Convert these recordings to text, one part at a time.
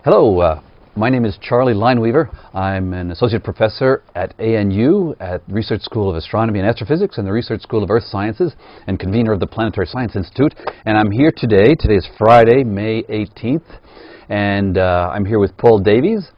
Hello, my name is Charlie Lineweaver. I'm an associate professor at ANU at Research School of Astronomy and Astrophysics and the Research School of Earth Sciences and convener of the Planetary Science Institute. And I'm here today. Today is Friday, May 18th, and I'm here with Paul Davies.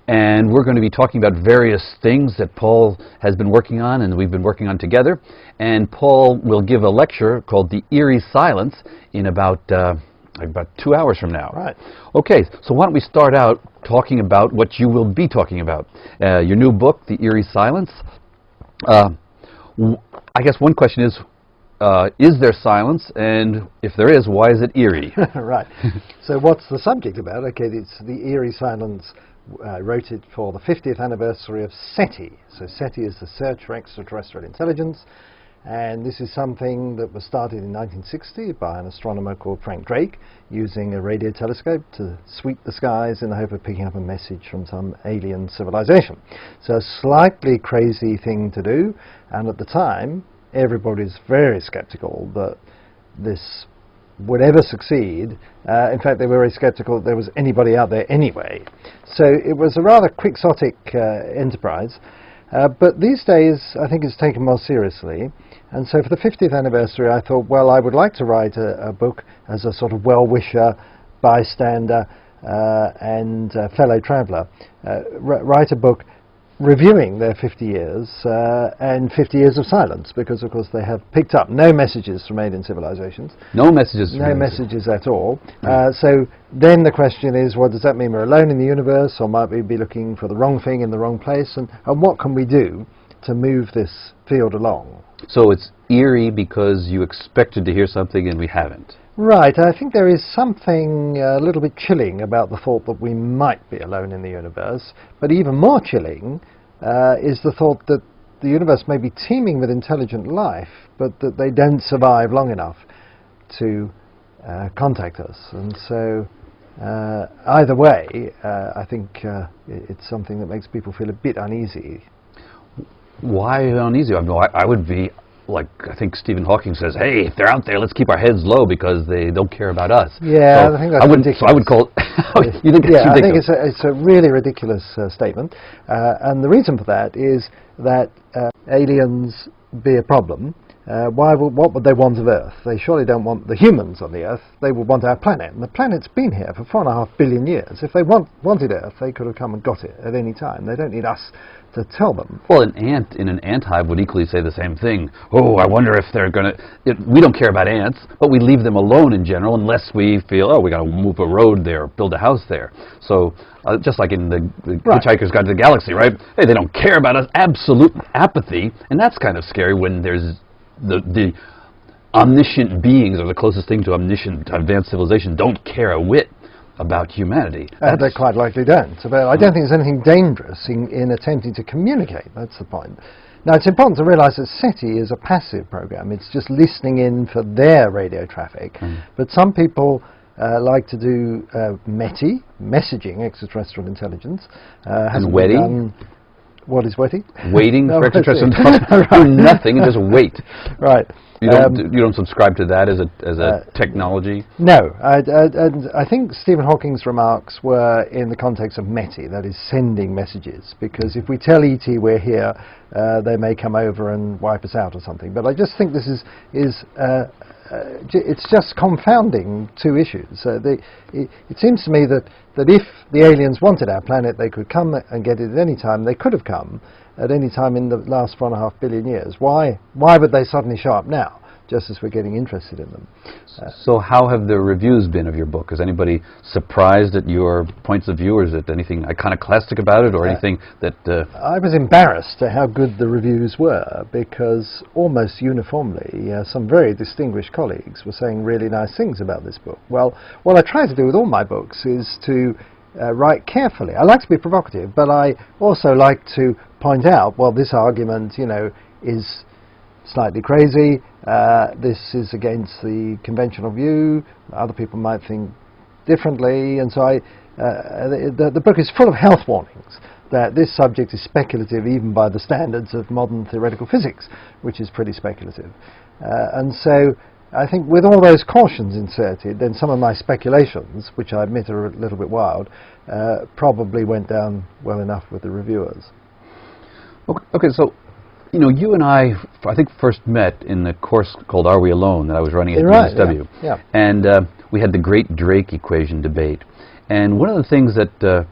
And we're going to be talking about various things that Paul has been working on and we've been working on together. And Paul will give a lecture called The Eerie Silence in about 2 hours from now. Right. Okay, so why don't we start out talking about what you will be talking about. Your new book, The Eerie Silence. I guess one question is there silence? And if there is, why is it eerie? Right. So what's the subject about? Okay, it's The Eerie Silence. I wrote it for the 50th anniversary of SETI. So SETI is the Search for Extraterrestrial Intelligence. And this is something that was started in 1960 by an astronomer called Frank Drake, using a radio telescope to sweep the skies in the hope of picking up a message from some alien civilization. So a slightly crazy thing to do, and at the time everybody's very skeptical that this would ever succeed. In fact, they were very skeptical that there was anybody out there anyway. So it was a rather quixotic enterprise. But these days, I think it's taken more seriously. And so for the 50th anniversary, I thought, well, I would like to write a book as a sort of well-wisher, bystander, and fellow traveller. Write a book reviewing their 50 years and 50 years of silence, because, of course, they have picked up no messages from alien civilizations. No messages from No messages at all. So then the question is, well, does that mean we're alone in the universe, or might we be looking for the wrong thing in the wrong place? And what can we do to move this field along? So it's eerie because you expected to hear something and we haven't. Right. I think there is something a little bit chilling about the thought that we might be alone in the universe. But even more chilling is the thought that the universe may be teeming with intelligent life, but that they don't survive long enough to contact us. And so either way, I think it's something that makes people feel a bit uneasy. Why uneasy? I mean, I would be, like, I think Stephen Hawking says, hey, if they're out there, let's keep our heads low because they don't care about us. Yeah, so I think that's ridiculous. So I would call it, you think it's yeah, ridiculous? I think it's a really ridiculous statement. And the reason for that is that aliens be a problem. What would they want of Earth? They surely don't want the humans on the Earth. They would want our planet. And the planet's been here for 4.5 billion years. If they wanted Earth, they could have come and got it at any time. They don't need us to tell them. Well, an ant in an ant hive would equally say the same thing. Oh, I wonder if they're going to... We don't care about ants, but we leave them alone in general unless we feel, oh, we got to move a road there, build a house there. So just like in the Right. Hitchhiker's Guide to the Galaxy, right? Hey, they don't care about us. Absolute apathy. And that's kind of scary when there's the omniscient beings, or the closest thing to omniscient advanced civilization, don't care a whit about humanity. They quite likely don't. But I don't think there's anything dangerous in attempting to communicate. That's the point. Now, it's important to realize that SETI is a passive program. It's just listening in for their radio traffic. But some people like to do METI, messaging extraterrestrial intelligence. And WETI? What is WETI? Waiting for extraterrestrial intelligence. Do nothing and just wait. Right. You don't subscribe to that as a technology? No. And I think Stephen Hawking's remarks were in the context of METI, that is sending messages, because if we tell ET we're here, they may come over and wipe us out or something. But I just think this is it's just confounding two issues. It seems to me that if the aliens wanted our planet, they could come and get it at any time. They could have come at any time in the last 4.5 billion years. Why would they suddenly show up now, just as we're getting interested in them? So how have the reviews been of your book? Is anybody surprised at your points of view, or is it anything iconoclastic about it, or anything that... I was embarrassed at how good the reviews were, because almost uniformly some very distinguished colleagues were saying really nice things about this book. Well, what I try to do with all my books is to write carefully. I like to be provocative, but I also like to point out, well, this argument, is slightly crazy. This is against the conventional view. Other people might think differently, and so the book is full of health warnings that this subject is speculative even by the standards of modern theoretical physics, which is pretty speculative. And so I think with all those cautions inserted, then some of my speculations, which I admit are a little bit wild, probably went down well enough with the reviewers. Okay, so you and I think first met in the course called Are We Alone that I was running at USW. Yeah. And we had the great Drake equation debate. And one of the things that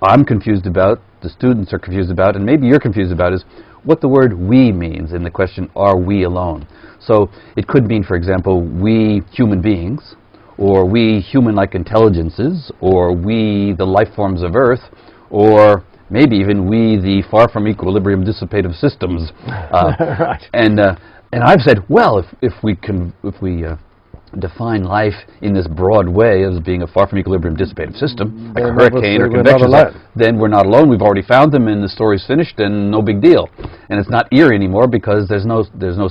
I'm confused about, the students are confused about, and maybe you're confused about is what the word we means in the question, are we alone? So it could mean, for example, we human beings, or we human-like intelligences, or we the life forms of Earth, or maybe even we the far from equilibrium dissipative systems. Right. And I've said, well, if we define life in this broad way as being a far from equilibrium dissipative system, like a hurricane or convection, then we're not alone. We've already found them, and the story's finished, and no big deal. And it's not eerie anymore because there's no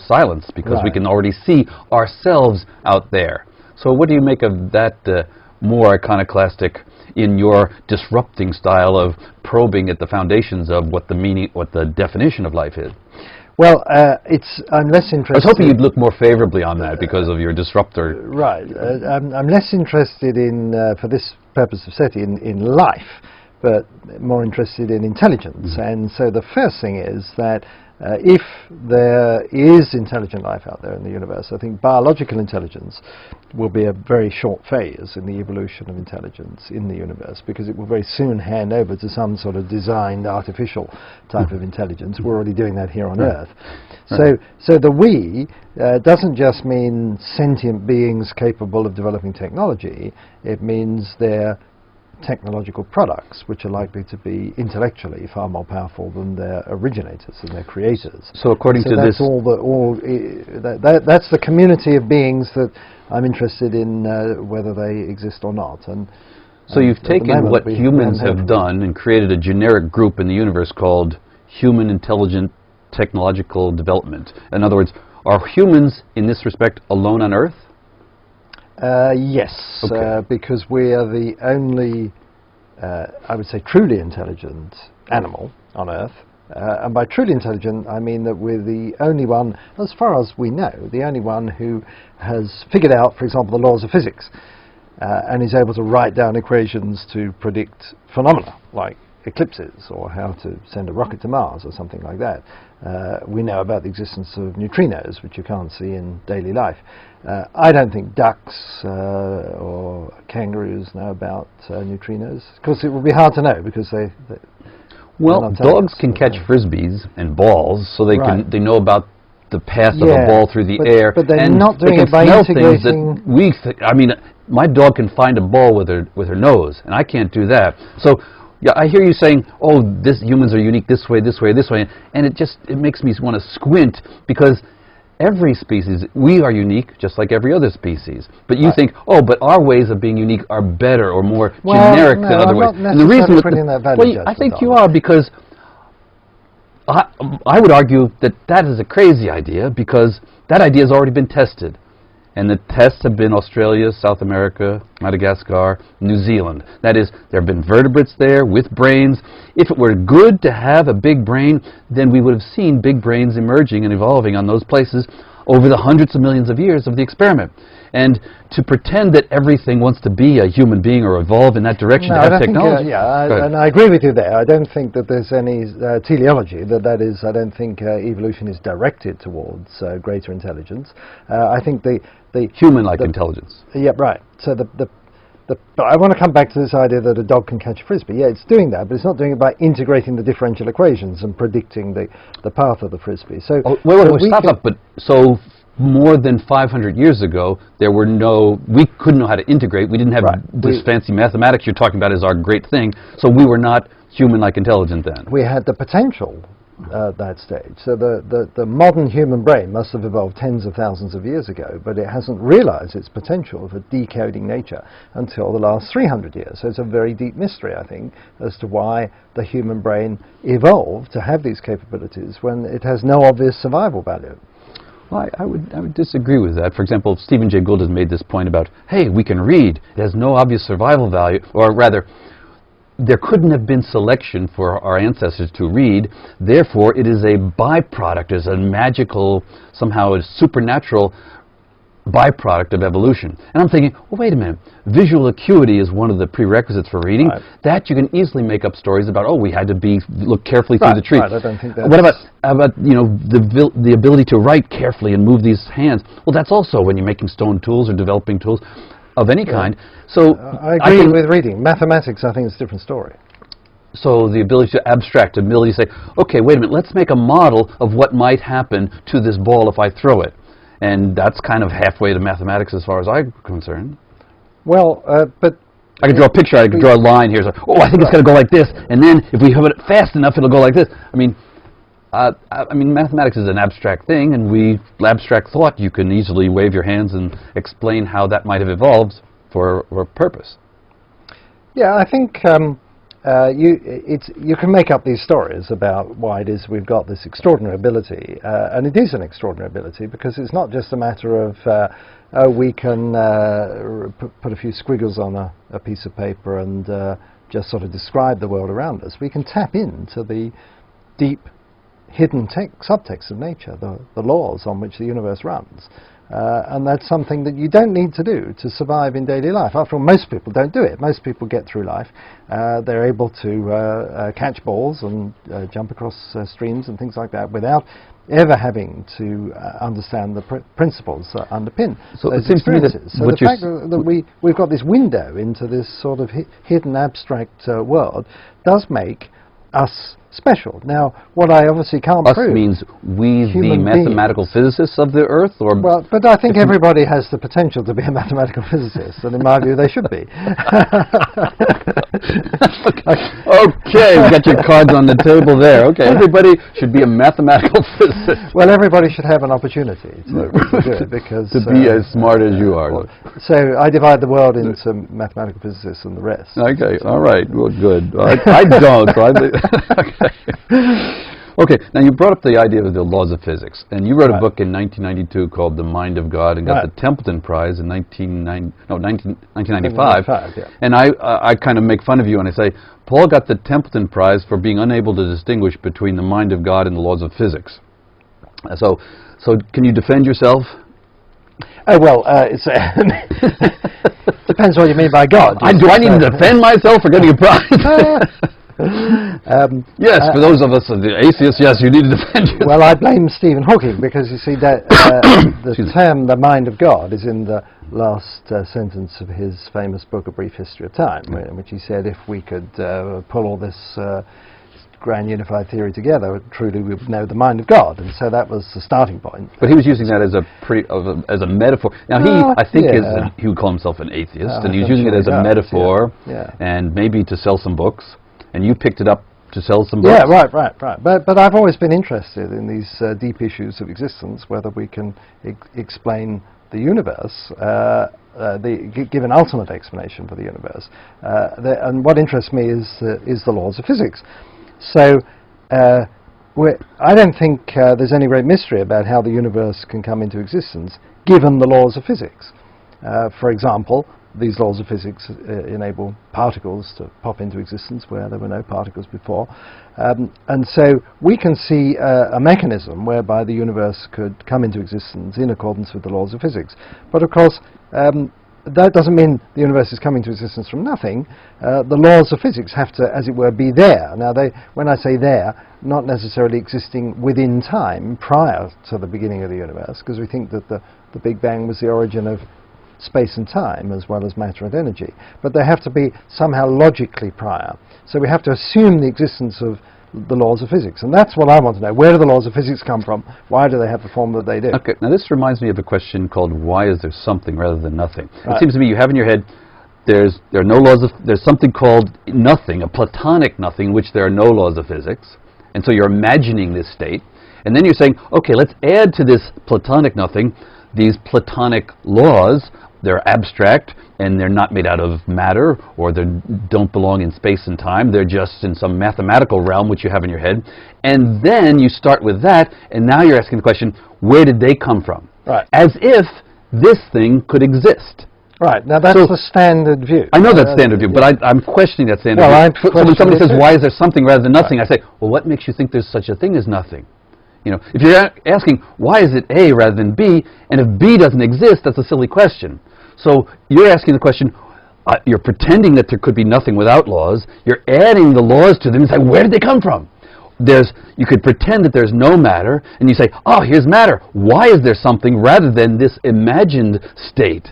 silence, because we can already see ourselves out there. So what do you make of that more iconoclastic, in your disrupting style of probing at the foundations of what the meaning, what the definition of life is? Well, I'm less interested. I was hoping you'd look more favorably on that because of your disruptor. Right. I'm less interested in, for this purpose of SETI, in life, but more interested in intelligence. And so the first thing is that if there is intelligent life out there in the universe, I think biological intelligence will be a very short phase in the evolution of intelligence in the universe, because it will very soon hand over to some sort of designed artificial type of intelligence. We're already doing that here on Earth. So the we doesn't just mean sentient beings capable of developing technology. It means they're technological products which are likely to be intellectually far more powerful than their originators and their creators. So according to that's this, that's the community of beings that I'm interested in, whether they exist or not. And so you've taken what humans have done and created a generic group in the universe called human intelligent technological development. In other words, are humans in this respect alone on Earth? Yes, okay. Because we are the only, I would say, truly intelligent animal on Earth. And by truly intelligent, I mean that we're the only one, as far as we know, the only one who has figured out, for example, the laws of physics, and is able to write down equations to predict phenomena like eclipses, or how to send a rocket to Mars, or something like that. We know about the existence of neutrinos, which you can't see in daily life. I don't think ducks or kangaroos know about neutrinos. Of course, it would be hard to know because well, dogs can catch frisbees and balls, so they they know about the path of a ball through the air. But they're and not doing they it by smell integrating. Things that I mean, my dog can find a ball with her nose, and I can't do that. So. Yeah, I hear you saying, "Oh, humans are unique this way, this way, this way," and it makes me want to squint, because every species, we are unique just like every other species. But you think, oh, but our ways of being unique are better or more generic than other ways. And the reason I think you are, because I would argue that is a crazy idea, because that idea has already been tested. And the tests have been Australia, South America, Madagascar, New Zealand. That is, there have been vertebrates there with brains. If it were good to have a big brain, then we would have seen big brains emerging and evolving on those places over the hundreds of millions of years of the experiment. And to pretend that everything wants to be a human being or evolve in that direction to have technology. And I agree with you there. I don't think that there's any teleology. That is, I don't think evolution is directed towards greater intelligence. I think the human-like intelligence. Yeah, right. So but I want to come back to this idea that a dog can catch a frisbee. Yeah, it's doing that, but it's not doing it by integrating the differential equations and predicting the path of the frisbee. So, stop. But so more than 500 years ago, we couldn't know how to integrate. We didn't have this fancy mathematics you're talking about as our great thing. So we were not human-like intelligent then. We had the potential at that stage. So the modern human brain must have evolved tens of thousands of years ago, but it hasn't realized its potential of a decoding nature until the last 300 years. So it's a very deep mystery, I think, as to why the human brain evolved to have these capabilities when it has no obvious survival value. Well, I would disagree with that. For example, Stephen Jay Gould has made this point about, hey, we can read. It has no obvious survival value, or rather, there couldn't have been selection for our ancestors to read. Therefore, it is a byproduct, is a magical, somehow a supernatural byproduct of evolution. And I'm thinking, well, wait a minute. Visual acuity is one of the prerequisites for reading. Right. That you can easily make up stories about. Oh, we had to look carefully through the tree. Right, I don't think that's... What about the ability to write carefully and move these hands? Well, that's also when you're making stone tools or developing tools of any kind. So I agree with reading. Mathematics, I think, is a different story. So the ability to abstract, the ability to say, okay, wait a minute, let's make a model of what might happen to this ball if I throw it. And that's kind of halfway to mathematics as far as I'm concerned. Well, but... I could draw a picture, I could draw a line here. So, oh, I think it's going to go like this. And then if we have it fast enough, it'll go like this. I mean, mathematics is an abstract thing, and abstract thought, you can easily wave your hands and explain how that might have evolved for a purpose. Yeah, I think you can make up these stories about why it is we've got this extraordinary ability, and it is an extraordinary ability because it's not just a matter of we can put a few squiggles on a piece of paper and just sort of describe the world around us. We can tap into the deep hidden subtext of nature, the laws on which the universe runs. And that's something that you don't need to do to survive in daily life. After all, most people don't do it. Most people get through life. They're able to catch balls and jump across streams and things like that without ever having to understand the principles that underpin those experiences. So the fact that we've got this window into this sort of hidden abstract world does make us special. Now, what I obviously can't prove... Us means we, the mathematical physicists of the Earth? Or well, but I think everybody has the potential to be a mathematical physicist, and in my view, they should be. Okay, we got your cards on the table there. Okay, everybody should be a mathematical physicist. Well, everybody should have an opportunity to do it, because... to be as smart as you are. So I divide the world into mathematical physicists and the rest. Okay, all right, well, good. I don't, so I think... Okay, now you brought up the idea of the laws of physics, and you wrote a book in 1992 called The Mind of God, and got the Templeton Prize in 1995. Yeah. And I kind of make fun of you and I say, Paul got the Templeton Prize for being unable to distinguish between the mind of God and the laws of physics. So can you defend yourself? Oh, well, it's depends what you mean by God. Do I need to defend myself for getting a prize? Yes, for those of us the atheists, yes, you need to defend yourself. Well, I blame Stephen Hawking, because you see that the term "the mind of God" is in the last sentence of his famous book, A Brief History of Time, in which he said if we could pull all this grand unified theory together, truly we would know the mind of God, and so that was the starting point. But he was using that as a metaphor. Now I think he would call himself an atheist, and he was using it as a metaphor, and maybe to sell some books. And you picked it up to sell some books? Yeah, right. But I've always been interested in these deep issues of existence, whether we can explain the universe, give an ultimate explanation for the universe. And what interests me is the laws of physics. So I don't think there's any great mystery about how the universe can come into existence, given the laws of physics. For example, these laws of physics enable particles to pop into existence where there were no particles before. And so we can see a mechanism whereby the universe could come into existence in accordance with the laws of physics. But of course, that doesn't mean the universe is coming to existence from nothing. The laws of physics have to, as it were, be there. Now, when I say there, not necessarily existing within time prior to the beginning of the universe, because we think that the Big Bang was the origin of space and time as well as matter and energy, but they have to be somehow logically prior. So we have to assume the existence of the laws of physics, and that's what I want to know. Where do the laws of physics come from? Why do they have the form that they do? Okay, now this reminds me of a question called why is there something rather than nothing? It seems to me you have in your head there are no laws of, there's something called nothing, a platonic nothing in which there are no laws of physics, and so you're imagining this state, and then you're saying, okay, let's add to this platonic nothing these platonic laws. They're abstract, and they're not made out of matter, or they don't belong in space and time. They're just in some mathematical realm which you have in your head. And then you start with that, and now you're asking the question, where did they come from? Right. As if this thing could exist. Right. Now, that's the standard view. I know that's standard view, but I'm questioning that standard view. So when somebody says, why is there something rather than nothing, I say, well, what makes you think there's such a thing as nothing? You know, if you're asking why is it A rather than B, and if B doesn't exist, that's a silly question. So you're asking the question, you're pretending that there could be nothing without laws. You're adding the laws to them and say, where did they come from? You could pretend that there's no matter, and you say, oh, here's matter. Why is there something rather than this imagined state?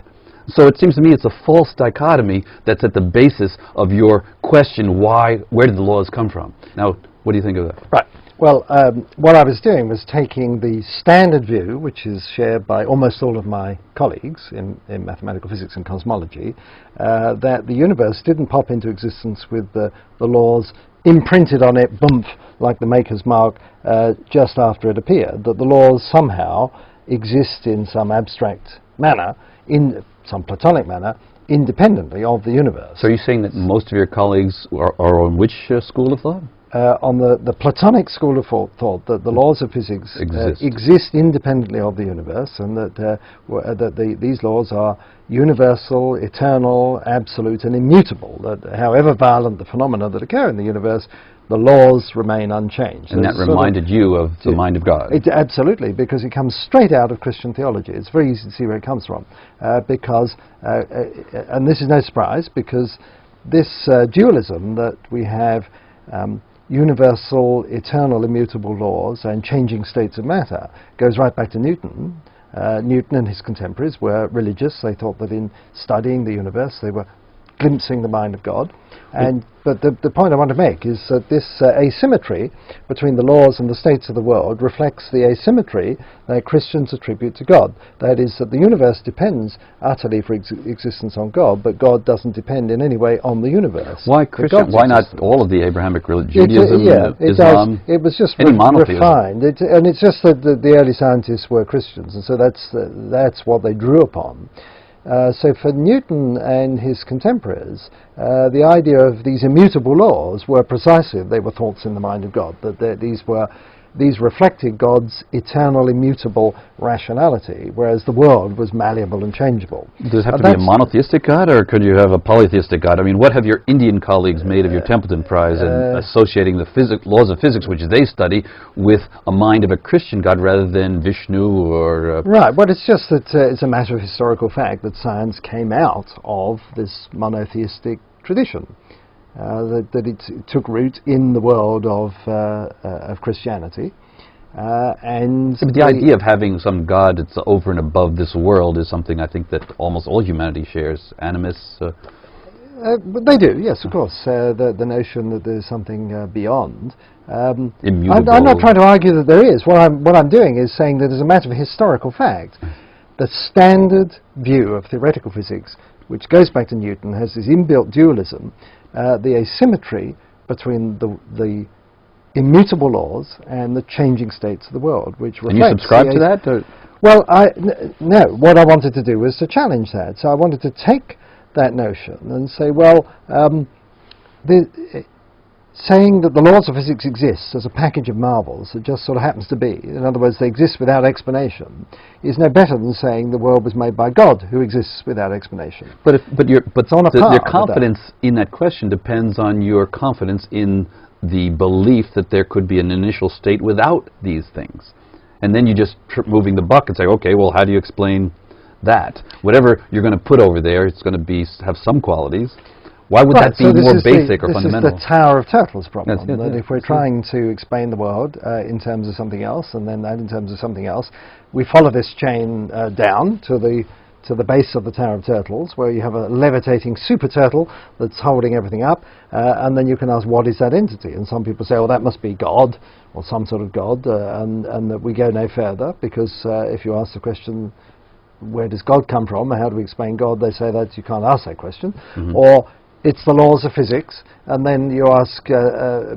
So it seems to me it's a false dichotomy that's at the basis of your question, where did the laws come from? Now, what do you think of that? Right. Well, what I was doing was taking the standard view, which is shared by almost all of my colleagues in mathematical physics and cosmology, that the universe didn't pop into existence with the laws imprinted on it, boom, like the maker's mark, just after it appeared, that the laws somehow exist in some abstract manner, in some Platonic manner, independently of the universe. So are you saying that most of your colleagues are on which school of thought? On the Platonic school of thought, that the laws of physics exist independently of the universe, and that these laws are universal, eternal, absolute, and immutable. That however violent the phenomena that occur in the universe, the laws remain unchanged. And that reminded you of the mind of God. Absolutely, because it comes straight out of Christian theology. It's very easy to see where it comes from, and this is no surprise, because this dualism that we have, universal, eternal, immutable laws and changing states of matter, goes right back to Newton. Newton and his contemporaries were religious. They thought that in studying the universe they were glimpsing the mind of God. But the point I want to make is that this asymmetry between the laws and the states of the world reflects the asymmetry that Christians attribute to God. That is, that the universe depends utterly for existence on God, but God doesn't depend in any way on the universe. Why Christian? Why not all of the Abrahamic religion? Judaism, Islam, it was just any monotheism. Refined. And it's just that the early scientists were Christians, and so that's what they drew upon. So for Newton and his contemporaries, the idea of these immutable laws were precisely, they were thoughts in the mind of God, that these reflected God's eternal, immutable rationality, whereas the world was malleable and changeable. Does it have to be a monotheistic God, or could you have a polytheistic God? I mean, what have your Indian colleagues made of your Templeton Prize in associating the laws of physics, which they study, with a mind of a Christian God rather than Vishnu or... Right, well, it's just that it's a matter of historical fact that science came out of this monotheistic tradition. That it took root in the world of Christianity, and but the idea of having some God that's over and above this world is something I think that almost all humanity shares. Animists. But they do, yes, of course. The notion that there's something beyond. Immutable. I'm not trying to argue that there is. What I'm doing is saying that as a matter of historical fact, the standard view of theoretical physics, which goes back to Newton, has this inbuilt dualism. The asymmetry between the immutable laws and the changing states of the world, which reflects... And you subscribe to that? Or? Well, no. What I wanted to do was to challenge that. So I wanted to take that notion and say, well, saying that the laws of physics exist as a package of marvels that just sort of happens to be, in other words, they exist without explanation, is no better than saying the world was made by God, who exists without explanation. But your confidence in that question depends on your confidence in the belief that there could be an initial state without these things. And then you just moving the buck and say, okay, well, how do you explain that? Whatever you're going to put over there, it's going to have some qualities. Why would that be more basic or fundamental? This is the Tower of Turtles problem. That if we're trying to explain the world in terms of something else, and then that in terms of something else, we follow this chain down to the base of the Tower of Turtles, where you have a levitating super turtle that's holding everything up, and then you can ask, what is that entity? And some people say, well, that must be God, or some sort of God, and that we go no further, because if you ask the question, where does God come from, how do we explain God, they say that you can't ask that question. Mm-hmm. Or it's the laws of physics, and then you ask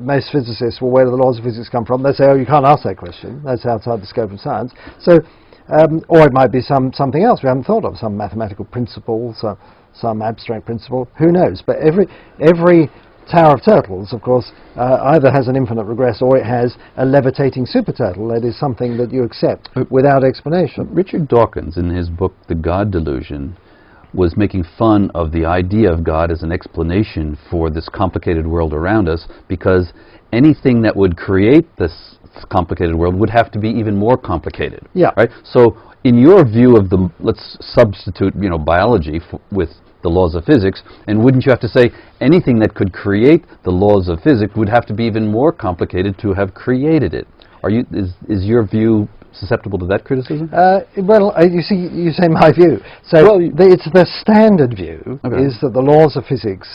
most physicists, well, where do the laws of physics come from? They say, oh, you can't ask that question. That's outside the scope of science. So, or it might be something else we haven't thought of, some mathematical principle, some abstract principle. Who knows? But every Tower of Turtles, of course, either has an infinite regress or it has a levitating super turtle. That is something that you accept without explanation. Richard Dawkins, in his book The God Delusion, was making fun of the idea of God as an explanation for this complicated world around us, because anything that would create this complicated world would have to be even more complicated. Yeah. Right? So in your view of the, let's substitute, biology with the laws of physics, and wouldn't you have to say anything that could create the laws of physics would have to be even more complicated to have created it? Is your view susceptible to that criticism? You see, you say my view. So Well, it's the standard view Okay. is that the laws of physics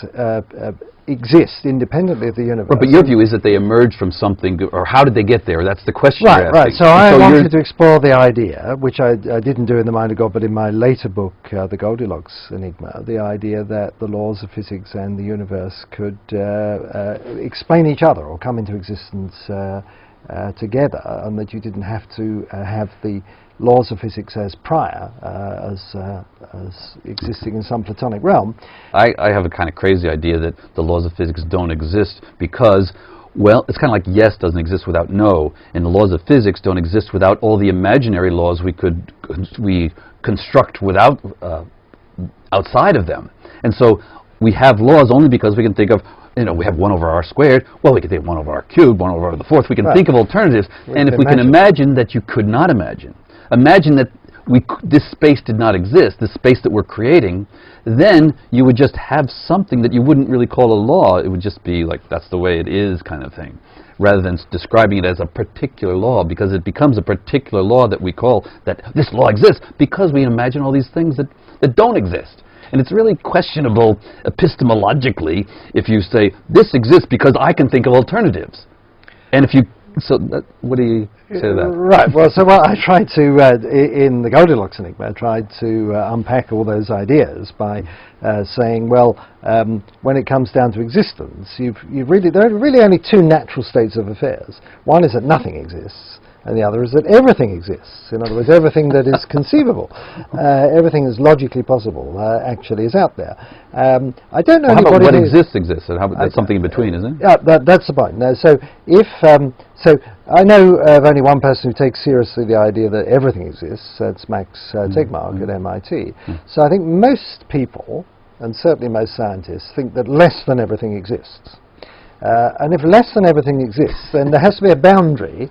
exist independently of the universe. But your view is that they emerged from something, or how did they get there? That's the question Right, you're right. asking. So I you're- wanted to explore the idea, which I didn't do in The Mind of God, but in my later book, The Goldilocks Enigma, the idea that the laws of physics and the universe could explain each other or come into existence together, and that you didn't have to have the laws of physics as prior, as existing in some Platonic realm. I have a kind of crazy idea that the laws of physics don't exist because, well, it's kind of like yes doesn't exist without no, and the laws of physics don't exist without all the imaginary laws we construct without outside of them. And so we have laws only because we can think of, we have 1 over r squared. Well, we can think of 1 over r cubed, 1 over r to the fourth. We can Right. think of alternatives. And if can we can imagine. imagine that you could not imagine that this space did not exist, this space that we're creating, then you would just have something that you wouldn't really call a law. It would just be like, that's the way it is kind of thing, rather than describing it as a particular law, because it becomes a particular law that we call that this law exists because we imagine all these things that don't exist. And it's really questionable epistemologically if you say, this exists because I can think of alternatives. And if you, what do you say to that? Right. Well, so what I tried to, in the Goldilocks Enigma, I tried to unpack all those ideas by saying, well, when it comes down to existence, there are really only 2 natural states of affairs. One is that nothing exists, and the other is that everything exists. In other words, everything that is conceivable, everything that's logically possible, actually is out there. I don't know Well, how about anybody what who- exists, and that's something in between, isn't it? Yeah, that's the point. No, so if so, I know of only one person who takes seriously the idea that everything exists. That's Max Tegmark at MIT. So I think most people, and certainly most scientists, think that less than everything exists. And if less than everything exists, then there has to be a boundary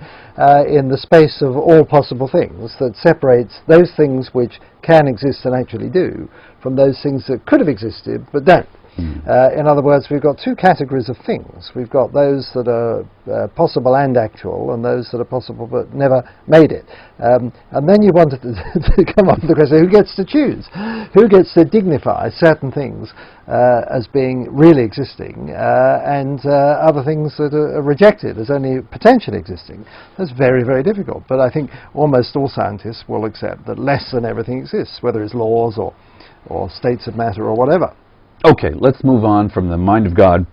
in the space of all possible things that separates those things which can exist and actually do from those things that could have existed but don't. In other words, we've got 2 categories of things. We've got those that are possible and actual, and those that are possible but never made it. And then you wanted to come up with the question, who gets to choose? Who gets to dignify certain things as being really existing and other things that are rejected as only potentially existing? That's very, very difficult. But I think almost all scientists will accept that less than everything exists, whether it's laws or states of matter or whatever. Okay, let's move on from the mind of God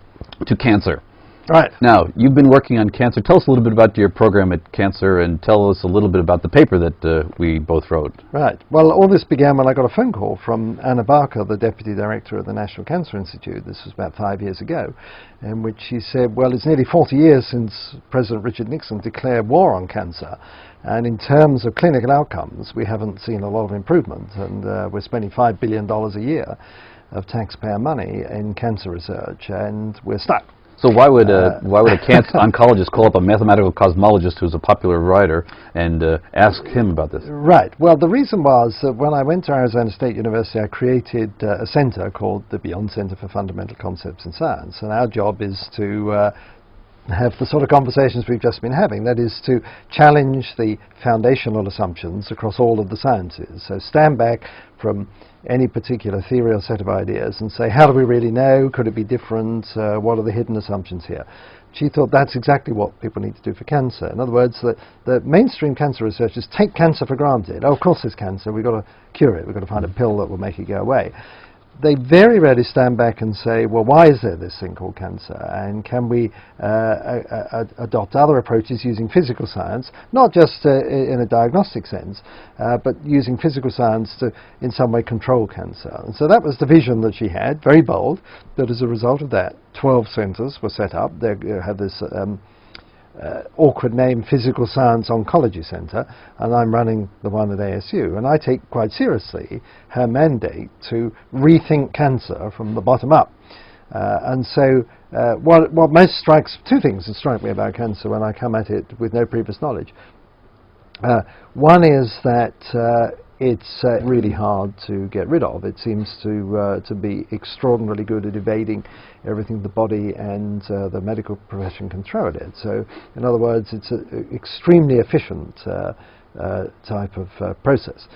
to cancer. Right. Now, you've been working on cancer. Tell us a little bit about your program at Cancer, and tell us a little bit about the paper that we both wrote. Right. Well, all this began when I got a phone call from Anna Barker, the Deputy Director of the National Cancer Institute. This was about 5 years ago, in which she said, well, it's nearly 40 years since President Richard Nixon declared war on cancer. And in terms of clinical outcomes, we haven't seen a lot of improvement. And we're spending $5 billion a year of taxpayer money in cancer research, and we're stuck. So why would a cancer oncologist call up a mathematical cosmologist who's a popular writer and ask him about this? Right. Well, the reason was that when I went to Arizona State University, I created a center called the Beyond Center for Fundamental Concepts in Science, and our job is to have the sort of conversations we've just been having, that is to challenge the foundational assumptions across all of the sciences. So stand back from any particular theory or set of ideas and say, how do we really know? Could it be different? What are the hidden assumptions here? She thought that's exactly what people need to do for cancer. In other words, the mainstream cancer researchers take cancer for granted. Oh, of course there's cancer, we've got to cure it, we've got to find a pill that will make it go away. They very rarely stand back and say, well, why is there this thing called cancer? And can we adopt other approaches using physical science, not just in a diagnostic sense, but using physical science to, in some way, control cancer? And so that was the vision that she had, very bold, but as a result of that, 12 centers were set up. They have this awkward name, Physical Science Oncology Center, and I'm running the one at ASU. And I take quite seriously her mandate to rethink cancer from the bottom up. And so what most strikes, two things that strike me about cancer when I come at it with no previous knowledge. One is that it's really hard to get rid of. It seems to be extraordinarily good at evading everything the body and the medical profession can throw at it. So, in other words, it's an extremely efficient type of process.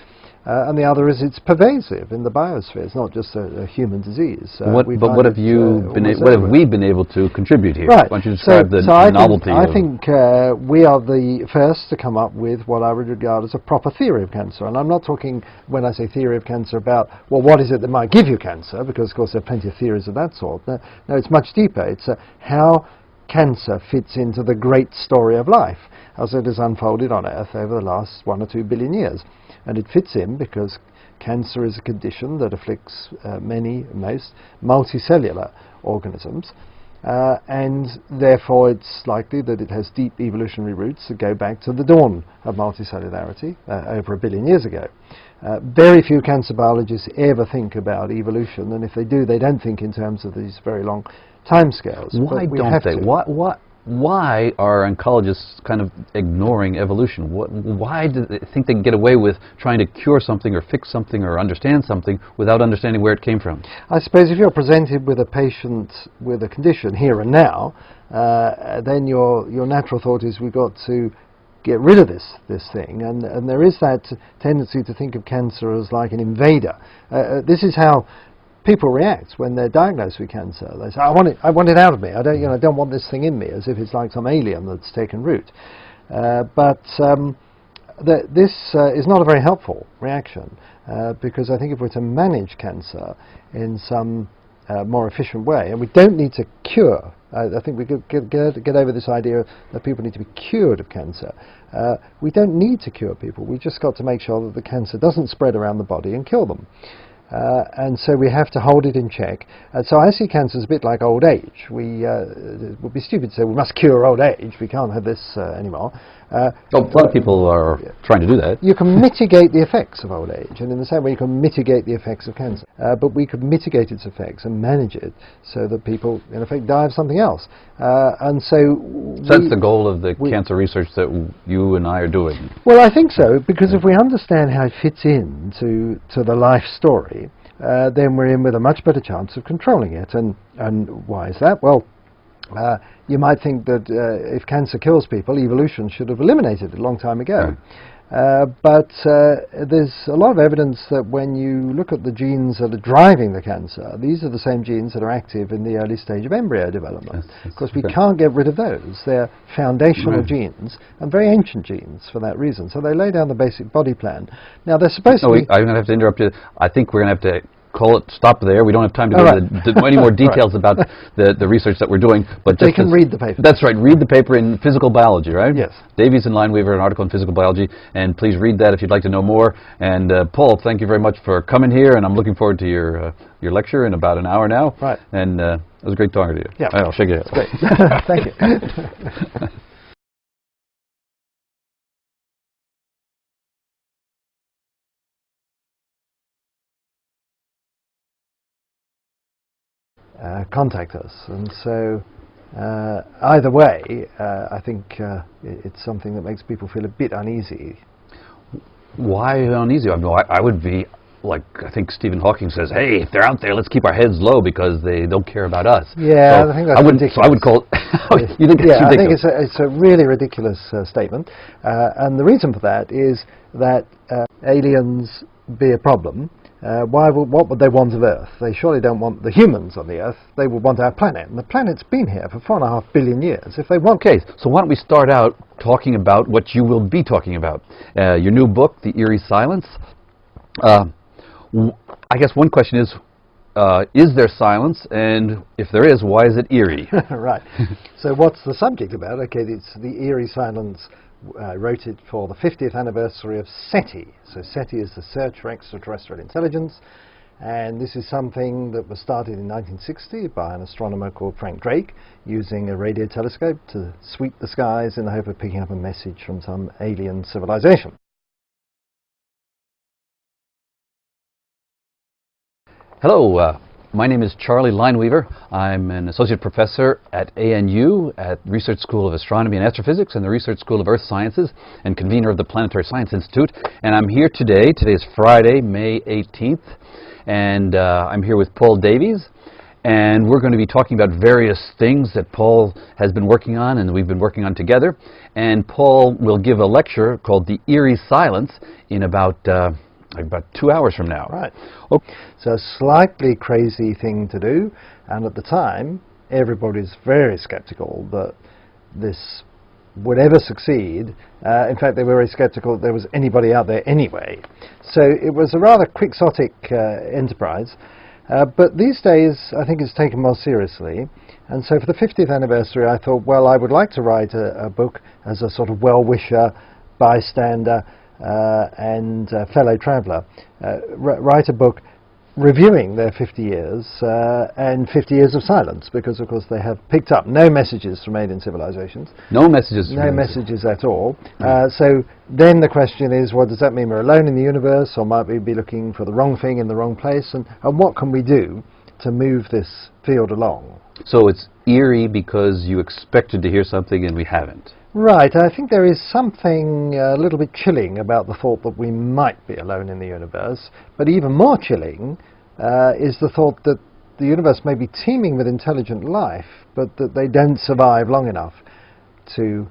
And the other is it's pervasive in the biosphere. It's not just a human disease. What have we been able to contribute here? Right. Why don't you describe the novelty? I think we are the first to come up with what I would regard as a proper theory of cancer. And I'm not talking, when I say theory of cancer, about, well, what is it that might give you cancer? Because, of course, there are plenty of theories of that sort. No, it's much deeper. It's how cancer fits into the great story of life as it has unfolded on Earth over the last 1 or 2 billion years. And it fits in because cancer is a condition that afflicts most multicellular organisms, and therefore it's likely that it has deep evolutionary roots that go back to the dawn of multicellularity over 1 billion years ago. Very few cancer biologists ever think about evolution, and if they do, they don't think in terms of these very long timescales. Why don't they? Why are oncologists kind of ignoring evolution? Why do they think they can get away with trying to cure something or fix something or understand something without understanding where it came from? I suppose if you're presented with a patient with a condition here and now, then your natural thought is we've got to get rid of this thing, and there is that tendency to think of cancer as like an invader. This is how people react when they're diagnosed with cancer. They say, I want it out of me. I don't want this thing in me, as if it's like some alien that's taken root. This is not a very helpful reaction, because I think if we're to manage cancer in some more efficient way, and we don't need to cure. I think we could get over this idea that people need to be cured of cancer. We don't need to cure people. We've just got to make sure that the cancer doesn't spread around the body and kill them. And so we have to hold it in check. So I see cancer as a bit like old age. It would be stupid to say we must cure old age. We can't have this anymore. A lot of people are trying to do that. You can mitigate the effects of old age, and in the same way you can mitigate the effects of cancer. But we could mitigate its effects and manage it so that people, in effect, die of something else. And so that's the goal of the cancer research that you and I are doing. Well, I think so, because if we understand how it fits into the life story, then we're in with a much better chance of controlling it. And why is that? Well, you might think that if cancer kills people, evolution should have eliminated it a long time ago. But there's a lot of evidence that when you look at the genes that are driving the cancer, these are the same genes that are active in the early stage of embryo development. Of course, we can't get rid of those. They're foundational genes, and very ancient genes for that reason. So they lay down the basic body plan. Now, they're supposed to be... I'm going to have to interrupt you. I think we're going to have to stop there. We don't have time to go into any more details about the research that we're doing. But they can read the paper. That's right. Read the paper in Physical Biology, right? Yes. Davies and Lineweaver, an article in Physical Biology, and please read that if you'd like to know more. And Paul, thank you very much for coming here, and I'm looking forward to your lecture in about an hour now. Right. And it was great talking to you. Yeah. I'll shake your hand. Great. Thank you. Contact us, and so either way, I think it's something that makes people feel a bit uneasy. Why uneasy? I would be like, I think Stephen Hawking says, hey, if they're out there, let's keep our heads low because they don't care about us. Yeah, so I think that's ridiculous. So I would call it, you think it's ridiculous? I think it's a really ridiculous statement, and the reason for that is that aliens be a problem. What would they want of Earth? They surely don't want the humans on the Earth. They would want our planet. And the planet's been here for 4.5 billion years. If they want... Okay, so why don't we start out talking about what you will be talking about. Your new book, The Eerie Silence. I guess one question is there silence? And if there is, why is it eerie? Right. So what's the subject about? Okay, it's The Eerie Silence. Wrote it for the 50th anniversary of SETI. So SETI is the Search for Extraterrestrial Intelligence, and this is something that was started in 1960 by an astronomer called Frank Drake, using a radio telescope to sweep the skies in the hope of picking up a message from some alien civilization. Hello, My name is Charlie Lineweaver. I'm an associate professor at ANU at Research School of Astronomy and Astrophysics and the Research School of Earth Sciences and convener of the Planetary Science Institute. And I'm here today. Today is Friday, May 18th, and I'm here with Paul Davies. And we're going to be talking about various things that Paul has been working on and we've been working on together. And Paul will give a lecture called The Eerie Silence in about 2 hours from now. Right. Okay. So a slightly crazy thing to do, and at the time everybody's very skeptical that this would ever succeed. In fact, they were very skeptical that there was anybody out there anyway. So it was a rather quixotic enterprise. But these days, I think it's taken more seriously. And so for the 50th anniversary, I thought, well, I would like to write a book as a sort of well-wisher, bystander, and fellow traveller. Write a book reviewing their 50 years and 50 years of silence, because, of course, they have picked up no messages from alien civilizations. No messages. No messages at all. So then the question is, well, does that mean we're alone in the universe, or might we be looking for the wrong thing in the wrong place? And what can we do to move this field along? So it's eerie because you expected to hear something and we haven't. Right. I think there is something a little bit chilling about the thought that we might be alone in the universe, but even more chilling is the thought that the universe may be teeming with intelligent life, but that they don't survive long enough to